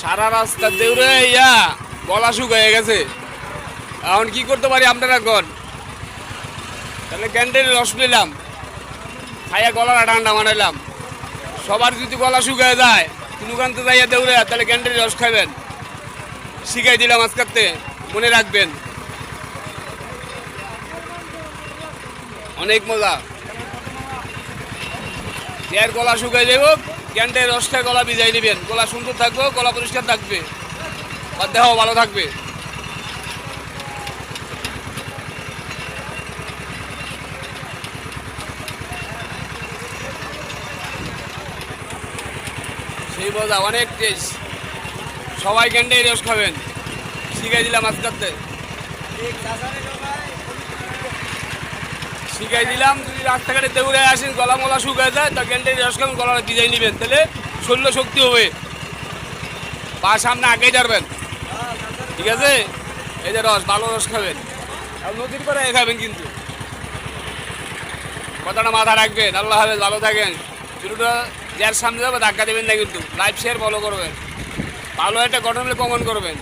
সারা রাস্তা দেউরে গলা শুকিয়ে গেছে। এখন কি করতে পারি আপনারা গণ? তাহলে ক্যান্টিনের রস নিলাম, খাইয়া গলাটা ঠান্ডা বানাইলাম। সবার যদি গলা শুকিয়ে যায়, তিনুকান্তে যাইয়া দেউরে, তাহলে ক্যান্টিনের রস খাবেন। শিখাই দিলাম আজকাতে, মনে রাখবেন। অনেক মজা। এর গলা শুকাই দেব, ক্যান্টের রস খায় গলা ভিজাই নেবেন। গলা সুন্দর থাকবে, গলা পরিষ্কার থাকবে, আর দেহ ভালো থাকবে। সেই মজা, অনেক টেস্ট। সবাই ক্যান্টের রস খাবেন, শিখাই দিলাম আজকাতে। শিখাই দিলাম, যদি রাস্তাঘাটে দৌড়ে আসেন গলা মলা শুকায় যায়, তা ক্যান্টের রস খাবেন, গলাটা ভিজাই নেবেন। তাহলে শরীর শক্তি হবে, পা সামনে আগেই যাবেন। ঠিক আছে, এই যে রস, ভালো রস খাবেন, আর নদীর করে খাবেন। কিন্তু কথাটা মাথা রাখবেন। আল্লাহ হাফেজ, ভালো থাকেন। শুরুটা যার সামনে যাবে ধাক্কা দেবেন না, কিন্তু লাইভ শেয়ার ফলো করবেন, ভালো একটা ঘটনা কমেন্ট করবেন।